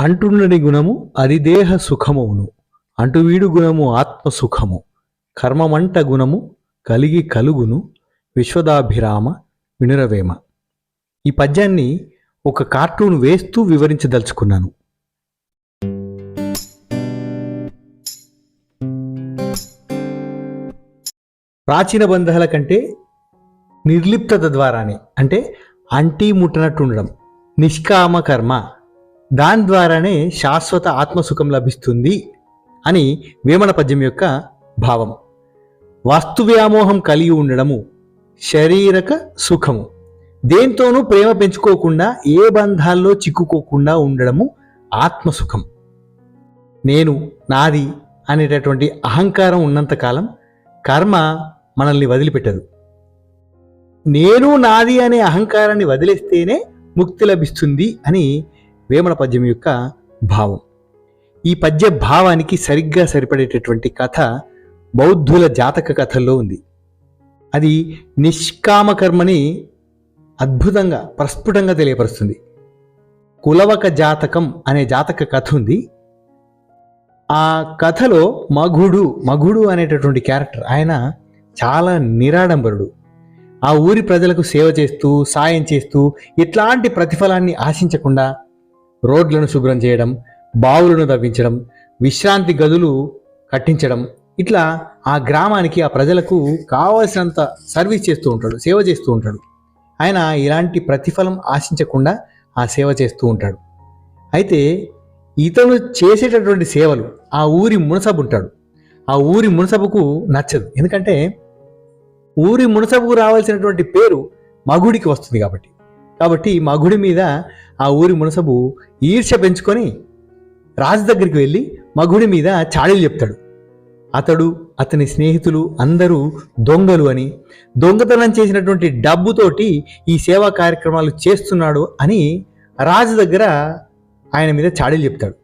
అంటున్నని గుణము అది దేహ సుఖమవును, అంటువీడు గుణము ఆత్మ సుఖము, కర్మమంట గుణము కలిగి కలుగును, విశ్వదాభిరామ వినురవేమ. ఈ పద్యాన్ని ఒక కార్టూన్ వేస్తూ వివరించదలుచుకున్నాను. ప్రాచీన బంధాల కంటే నిర్లిప్తత ద్వారానే, అంటే అంటీ ముట్టనట్టు ఉండడం, నిష్కామ కర్మ, దాని ద్వారానే శాశ్వత ఆత్మసుఖం లభిస్తుంది అని వేమన పద్యం యొక్క భావం. వస్తు వ్యామోహం కలిగి ఉండడము శారీరక సుఖము, దేంతోనూ ప్రేమ పెంచుకోకుండా ఏ బంధాల్లో చిక్కుకోకుండా ఉండడము ఆత్మసుఖం. నేను నాది అనేటటువంటి అహంకారం ఉన్నంతకాలం కర్మ మనల్ని వదిలిపెట్టదు. నేను నాది అనే అహంకారాన్ని వదిలేస్తేనే ముక్తి లభిస్తుంది అని వేమన పద్యం యొక్క భావం. ఈ పద్య భావానికి సరిగ్గా సరిపడేటటువంటి కథ బౌద్ధుల జాతక కథల్లో ఉంది. అది నిష్కామకర్మని అద్భుతంగా ప్రస్ఫుటంగా తెలియపరుస్తుంది. కులవక జాతకం అనే జాతక కథ ఉంది. ఆ కథలో మగుడు అనేటటువంటి క్యారెక్టర్, ఆయన చాలా నిరాడంబరుడు. ఆ ఊరి ప్రజలకు సేవ చేస్తూ సాయం చేస్తూ ఇట్లాంటి ప్రతిఫలాన్ని ఆశించకుండా రోడ్లను శుభ్రం చేయడం, బావులను తవ్వించడం, విశ్రాంతి గదులు కట్టించడం, ఇట్లా ఆ గ్రామానికి ఆ ప్రజలకు కావలసినంత సర్వీస్ చేస్తూ ఉంటాడు, సేవ చేస్తూ ఉంటాడు. ఆయన ఇలాంటి ప్రతిఫలం ఆశించకుండా ఆ సేవ చేస్తూ ఉంటాడు. అయితే ఇతను చేసేటటువంటి సేవలు ఆ ఊరి మునసబు ఉంటాడు, ఆ ఊరి మునసబుకు నచ్చదు. ఎందుకంటే ఊరి మునసబుకు రావాల్సినటువంటి పేరు మగుడికి వస్తుంది కాబట్టి మగుడి మీద ఆ ఊరి మునసబు ఈర్ష్య పెంచుకొని రాజు దగ్గరికి వెళ్ళి మగుడి మీద చాడీలు చెప్తాడు. అతడు అతని స్నేహితులు అందరూ దొంగలు అని, దొంగతనం చేసినటువంటి డబ్బుతోటి ఈ సేవా కార్యక్రమాలు చేస్తున్నాడు అని రాజు దగ్గర ఆయన మీద చాడీలు చెప్తాడు.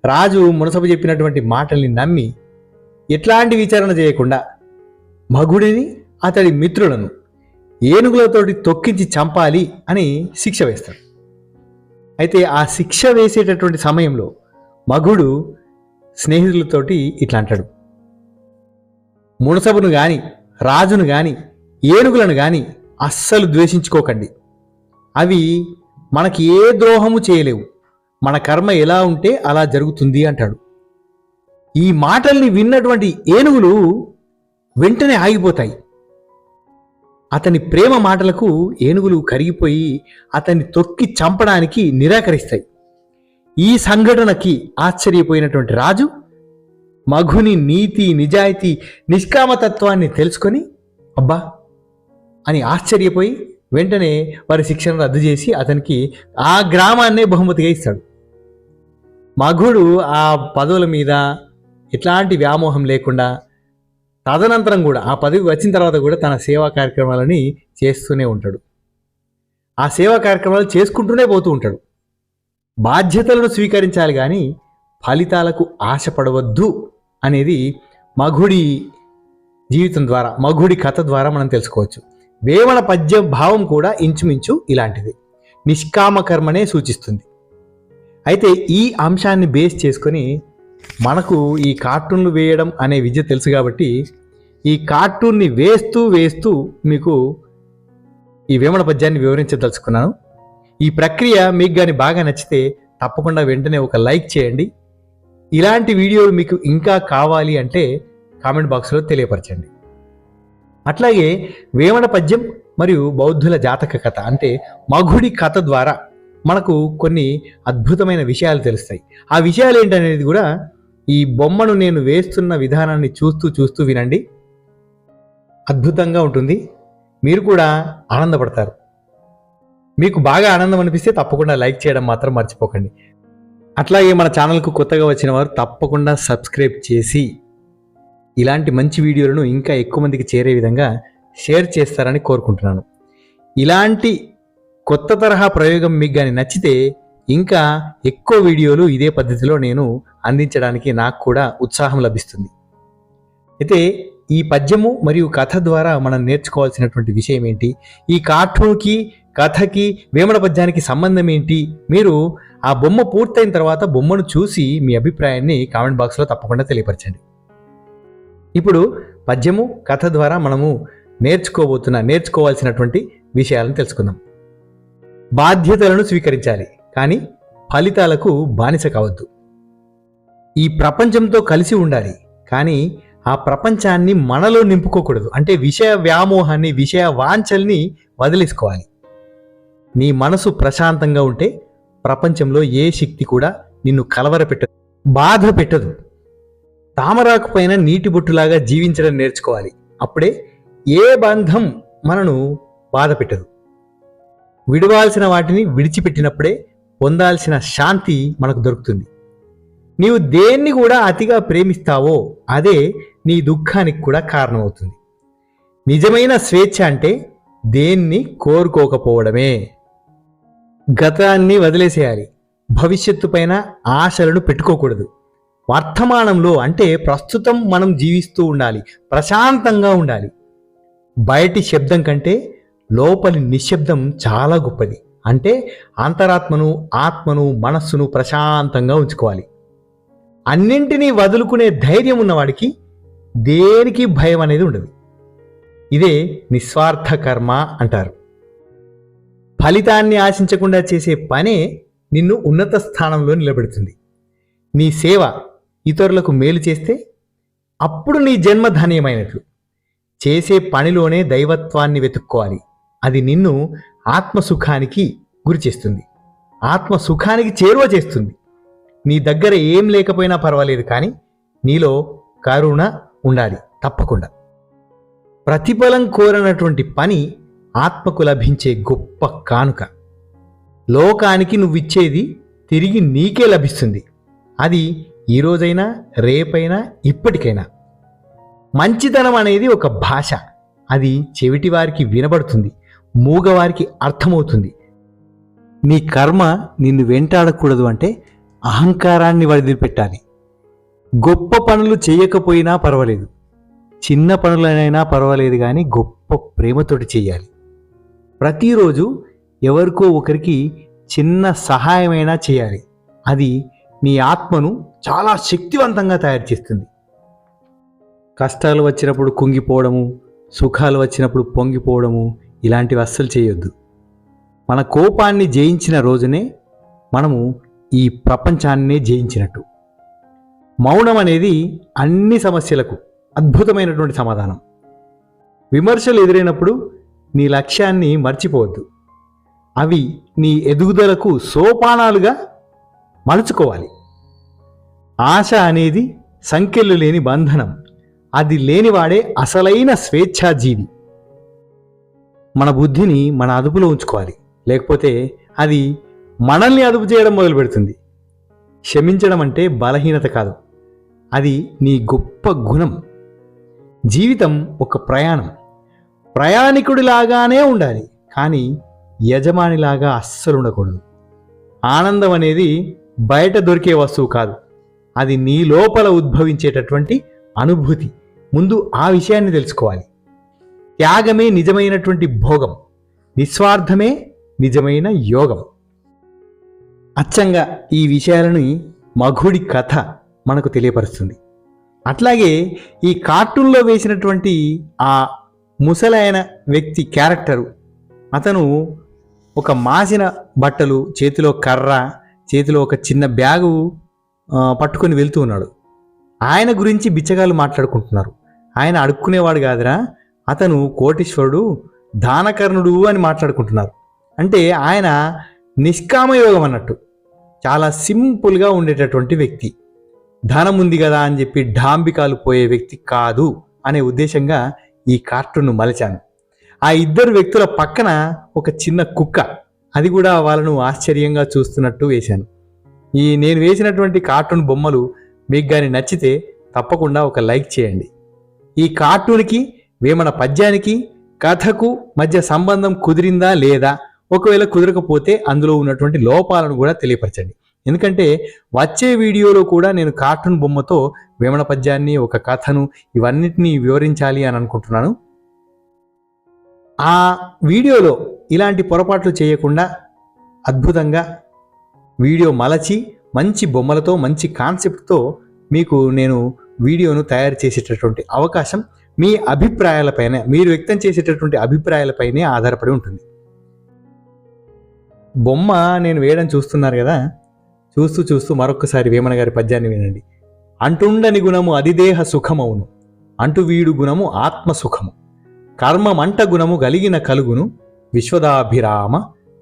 రాజు మునసబు చెప్పినటువంటి మాటల్ని నమ్మి ఎట్లాంటి విచారణ చేయకుండా మగుడిని అతడి మిత్రులను ఏనుగులతోటి తొక్కించి చంపాలి అని శిక్ష వేస్తాడు. అయితే ఆ శిక్ష వేసేటటువంటి సమయంలో మగుడు స్నేహితులతోటి ఇట్లా అంటాడు: మునసబును గాని రాజును గాని ఏనుగులను గాని అస్సలు ద్వేషించుకోకండి, అవి మనకి ఏ ద్రోహము చేయలేవు, మన కర్మ ఎలా ఉంటే అలా జరుగుతుంది అంటాడు. ఈ మాటల్ని విన్నటువంటి ఏనుగులు వెంటనే ఆగిపోతాయి. అతని ప్రేమ మాటలకు ఏనుగులు కరిగిపోయి అతన్ని తొక్కి చంపడానికి నిరాకరిస్తాయి. ఈ సంఘటనకి ఆశ్చర్యపోయినటువంటి రాజు మగుని నీతి నిజాయితీ నిష్కామతత్వాన్ని తెలుసుకొని అబ్బా అని ఆశ్చర్యపోయి వెంటనే వారి శిక్షను రద్దు చేసి అతనికి ఆ గ్రామాన్నే బహుమతిగా ఇస్తాడు. మగుడు ఆ పదవుల మీద ఎట్లాంటి వ్యామోహం లేకుండా తదనంతరం కూడా ఆ పదవి వచ్చిన తర్వాత కూడా తన సేవా కార్యక్రమాలని చేస్తూనే ఉంటాడు. ఆ సేవా కార్యక్రమాలు చేసుకుంటూనే పోతూ ఉంటాడు. బాధ్యతలను స్వీకరించాలి కానీ ఫలితాలకు ఆశపడవద్దు అనేది మగుడి జీవితం ద్వారా, మగుడి కథ ద్వారా మనం తెలుసుకోవచ్చు. వేమన పద్యం భావం కూడా ఇంచుమించు ఇలాంటిది, నిష్కామ కర్మనే సూచిస్తుంది. అయితే ఈ అంశాన్ని బేస్ చేసుకొని మనకు ఈ కార్టూన్లు వేయడం అనే విద్య తెలుసు కాబట్టి ఈ కార్టూన్ని వేస్తూ మీకు ఈ వేమన పద్యాన్ని వివరించదలుచుకున్నాను. ఈ ప్రక్రియ మీకు కానీ బాగా నచ్చితే తప్పకుండా వెంటనే ఒక లైక్ చేయండి. ఇలాంటి వీడియోలు మీకు ఇంకా కావాలి అంటే కామెంట్ బాక్స్లో తెలియపరచండి. అట్లాగే వేమన పద్యం మరియు బౌద్ధుల జాతక కథ అంటే మగుడి కథ ద్వారా మనకు కొన్ని అద్భుతమైన విషయాలు తెలుస్తాయి. ఆ విషయాలు ఏంటనేది కూడా ఈ బొమ్మను నేను వేస్తున్న విధానాన్ని చూస్తూ వినండి. అద్భుతంగా ఉంటుంది, మీరు కూడా ఆనందపడతారు. మీకు బాగా ఆనందం అనిపిస్తే తప్పకుండా లైక్ చేయడం మాత్రం మర్చిపోకండి. అట్లాగే మన ఛానల్కు కొత్తగా వచ్చిన వారు తప్పకుండా సబ్స్క్రైబ్ చేసి ఇలాంటి మంచి వీడియోలను ఇంకా ఎక్కువ మందికి చేరే విధంగా షేర్ చేస్తారని కోరుకుంటున్నాను. ఇలాంటి కొత్త తరహా ప్రయోగం మీకు కానీ నచ్చితే ఇంకా ఎక్కువ వీడియోలు ఇదే పద్ధతిలో నేను అందించడానికి నాకు కూడా ఉత్సాహం లభిస్తుంది. అయితే ఈ పద్యము మరియు కథ ద్వారా మనం నేర్చుకోవాల్సినటువంటి విషయం ఏంటి, ఈ కార్టూన్కి కథకి వేమన పద్యానికి సంబంధం ఏంటి, మీరు ఆ బొమ్మ పూర్తయిన తర్వాత బొమ్మను చూసి మీ అభిప్రాయాన్ని కామెంట్ బాక్స్లో తప్పకుండా తెలియపరచండి. ఇప్పుడు పద్యము కథ ద్వారా మనము నేర్చుకోవాల్సినటువంటి విషయాలను తెలుసుకుందాం. బాధ్యతలను స్వీకరించాలి, కానీ ఫలితాలకు బానిస కావద్దు. ఈ ప్రపంచంతో కలిసి ఉండాలి, కానీ ఆ ప్రపంచాన్ని మనలో నింపుకోకూడదు. అంటే విషయ వ్యామోహాన్ని, విషయ వాంఛల్ని వదిలేసుకోవాలి. నీ మనసు ప్రశాంతంగా ఉంటే ప్రపంచంలో ఏ శక్తి కూడా నిన్ను కలవరపెట్టదు, బాధ పెట్టదు. తామరాకు పైన నీటి బొట్టులాగా జీవించడం నేర్చుకోవాలి. అప్పుడే ఏ బంధం మనను బాధ పెట్టదు. విడవాల్సిన వాటిని విడిచిపెట్టినప్పుడే పొందాల్సిన శాంతి మనకు దొరుకుతుంది. నీవు దేన్ని కూడా అతిగా ప్రేమిస్తావో అదే నీ దుఃఖానికి కూడా కారణమవుతుంది. నిజమైన స్వేచ్ఛ అంటే దేన్ని కోరుకోకపోవడమే. గతాన్ని వదిలేసేయాలి. భవిష్యత్తు పైన ఆశలను పెట్టుకోకూడదు. వర్తమానంలో అంటే ప్రస్తుతం మనం జీవిస్తూ ఉండాలి, ప్రశాంతంగా ఉండాలి. బయటి శబ్దం కంటే లోపలి నిశ్శబ్దం చాలా గొప్పది. అంటే అంతరాత్మను, ఆత్మను, మనస్సును ప్రశాంతంగా ఉంచుకోవాలి. అన్నింటినీ వదులుకునే ధైర్యం ఉన్నవాడికి దేనికి భయం అనేది ఉండదు. ఇదే నిస్వార్థ కర్మ అంటారు. ఫలితాన్ని ఆశించకుండా చేసే పనే నిన్ను ఉన్నత స్థానంలో నిలబెడుతుంది. నీ సేవ ఇతరులకు మేలు చేస్తే అప్పుడు నీ జన్మ ధన్యమైనట్లు. చేసే పనిలోనే దైవత్వాన్ని వెతుక్కోవాలి. అది నిన్ను ఆత్మసుఖానికి గురి చేస్తుంది, ఆత్మసుఖానికి చేరువ చేస్తుంది. నీ దగ్గర ఏం లేకపోయినా పర్వాలేదు, కానీ నీలో కరుణ ఉండాలి తప్పకుండా. ప్రతిఫలం కోరనటువంటి పని ఆత్మకు లభించే గొప్ప కానుక. లోకానికి నువ్విచ్చేది తిరిగి నీకే లభిస్తుంది. అది ఈరోజైనా, రేపైనా, ఇప్పటికైనా. మంచితనం అనేది ఒక భాష. అది చెవిటివారికి వినబడుతుంది, మూగవారికి అర్థమవుతుంది. నీ కర్మ నిన్ను వెంటాడకూడదు అంటే అహంకారాన్ని వదిలిపెట్టాలి. గొప్ప పనులు చేయకపోయినా పర్వాలేదు, చిన్న పనులనైనా పర్వాలేదు, కానీ గొప్ప ప్రేమతోటి చేయాలి. ప్రతిరోజు ఎవరికో ఒకరికి చిన్న సహాయమైనా చేయాలి. అది నీ ఆత్మను చాలా శక్తివంతంగా తయారు చేస్తుంది. కష్టాలు వచ్చినప్పుడు కుంగిపోవడము, సుఖాలు వచ్చినప్పుడు పొంగిపోవడము ఇలాంటివి అస్సలు చేయొద్దు. మన కోపాన్ని జయించిన రోజునే మనము ఈ ప్రపంచాన్నే జయించినట్టు. మౌనం అనేది అన్ని సమస్యలకు అద్భుతమైనటువంటి సమాధానం. విమర్శలు ఎదురైనప్పుడు నీ లక్ష్యాన్ని మర్చిపోవద్దు. అవి నీ ఎదుగుదలకు సోపానాలుగా మలుచుకోవాలి. ఆశ అనేది సంకెళ్ళు లేని బంధనం. అది లేనివాడే అసలైన స్వేచ్ఛాజీవి. మన బుద్ధిని మన అదుపులో ఉంచుకోవాలి, లేకపోతే అది మనల్ని అదుపు చేయడం మొదలు పెడుతుంది. క్షమించడం అంటే బలహీనత కాదు, అది నీ గొప్ప గుణం. జీవితం ఒక ప్రయాణం. ప్రయాణికుడిలాగానే ఉండాలి, కానీ యజమానిలాగా అస్సలు ఉండకూడదు. ఆనందం అనేది బయట దొరికే వస్తువు కాదు, అది నీ లోపల ఉద్భవించేటటువంటి అనుభూతి. ముందు ఆ విషయాన్ని తెలుసుకోవాలి. త్యాగమే నిజమైనటువంటి భోగం, నిస్వార్థమే నిజమైన యోగం. అచ్చంగా ఈ విషయాలని మఘుడి కథ మనకు తెలియపరుస్తుంది. అట్లాగే ఈ కార్టూన్లో వేసినటువంటి ఆ ముసలైన వ్యక్తి క్యారెక్టరు, అతను ఒక మాసిన బట్టలు, చేతిలో కర్ర, చేతిలో ఒక చిన్న బ్యాగు పట్టుకొని వెళ్తూ ఉన్నాడు. ఆయన గురించి బిచ్చగాళ్ళు మాట్లాడుకుంటున్నారు. ఆయన అడుక్కునేవాడు కాదురా, అతను కోటీశ్వరుడు, దానకర్ణుడు అని మాట్లాడుకుంటున్నారు. అంటే ఆయన నిష్కామయోగం అన్నట్టు, చాలా సింపుల్గా ఉండేటటువంటి వ్యక్తి. ధనం ఉంది కదా అని చెప్పి డాంబికాలు పోయే వ్యక్తి కాదు అనే ఉద్దేశంగా ఈ కార్టూన్ను మలిచాను. ఆ ఇద్దరు వ్యక్తుల పక్కన ఒక చిన్న కుక్క, అది కూడా వాళ్ళను ఆశ్చర్యంగా చూస్తున్నట్టు వేశాను. నేను వేసినటువంటి కార్టూన్ బొమ్మలు మీకు కానీ నచ్చితే తప్పకుండా ఒక లైక్ చేయండి. ఈ కార్టూన్కి, వేమన పద్యానికి, కథకు మధ్య సంబంధం కుదిరిందా లేదా, ఒకవేళ కుదరకపోతే అందులో ఉన్నటువంటి లోపాలను కూడా తెలియపరచండి. ఎందుకంటే వచ్చే వీడియోలో కూడా నేను కార్టూన్ బొమ్మతో వేమన పద్యాన్ని, ఒక కథను, ఇవన్నిటినీ వివరించాలి అని అనుకుంటున్నాను. ఆ వీడియోలో ఇలాంటి పొరపాట్లు చేయకుండా అద్భుతంగా వీడియో మలచి మంచి బొమ్మలతో, మంచి కాన్సెప్ట్తో మీకు నేను వీడియోను తయారు చేసేటటువంటి అవకాశం మీ అభిప్రాయాలపైన, మీరు వ్యక్తం చేసేటటువంటి అభిప్రాయాలపైనే ఆధారపడి ఉంటుంది. బొమ్మ నేను వేయడం చూస్తున్నారు కదా, చూస్తూ మరొకసారి వేమన గారి పద్యాన్ని వినండి. అంటుండని గుణము అధిదేహ సుఖమవును, అంటు వీడు గుణము ఆత్మ సుఖము, కర్మమంట గుణము కలిగిన కలుగును, విశ్వదాభిరామ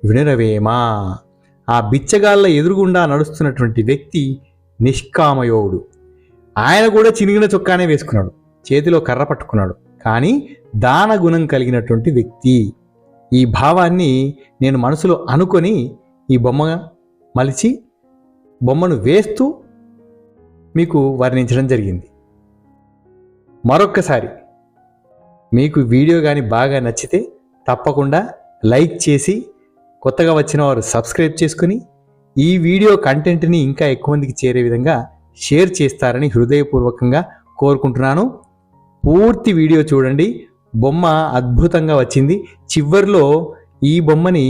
వినురవేమా. ఆ బిచ్చగాళ్ళ ఎదురుగుండా నడుస్తున్నటువంటి వ్యక్తి నిష్కామయోగుడు. ఆయన కూడా చినిగిన చొక్కానే వేసుకున్నాడు, చేతిలో కర్ర పట్టుకున్నాడు, కానీ దాన గుణం కలిగినటువంటి వ్యక్తి. ఈ భావాన్ని నేను మనసులో అనుకొని ఈ బొమ్మ మలిచి బొమ్మను వేస్తూ మీకు వర్ణించడం జరిగింది. మరొక్కసారి మీకు వీడియో కానీ బాగా నచ్చితే తప్పకుండా లైక్ చేసి, కొత్తగా వచ్చిన వారు సబ్స్క్రైబ్ చేసుకుని, ఈ వీడియో కంటెంట్ని ఇంకా ఎక్కువ మందికి చేరే విధంగా షేర్ చేస్తారని హృదయపూర్వకంగా కోరుకుంటున్నాను. పూర్తి వీడియో చూడండి, బొమ్మ అద్భుతంగా వచ్చింది. చివర్లో ఈ బొమ్మని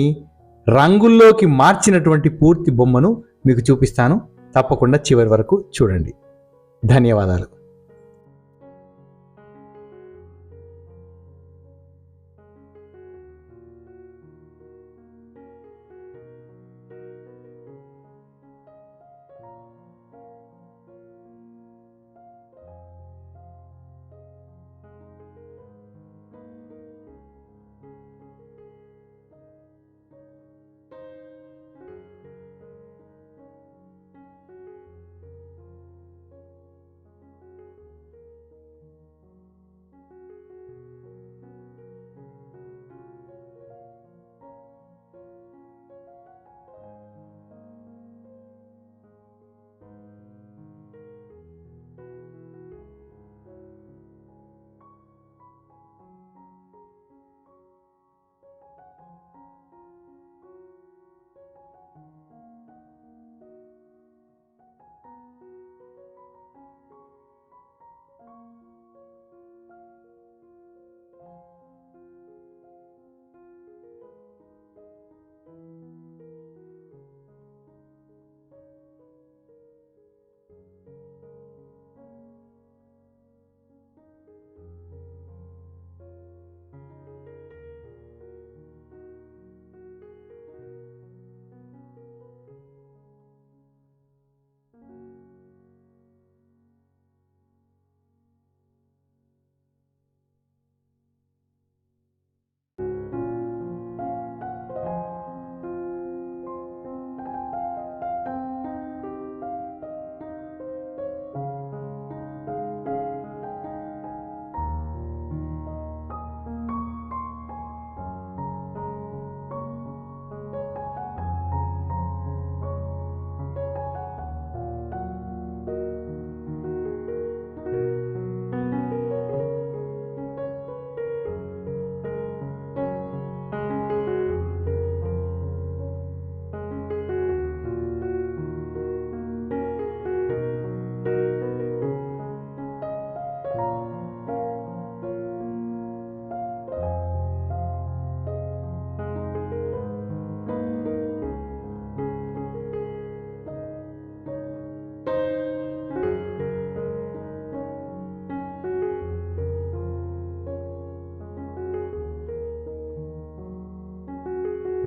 రంగుల్లోకి మార్చినటువంటి పూర్తి బొమ్మను మీకు చూపిస్తాను. తప్పకుండా చివరి వరకు చూడండి. ధన్యవాదాలు.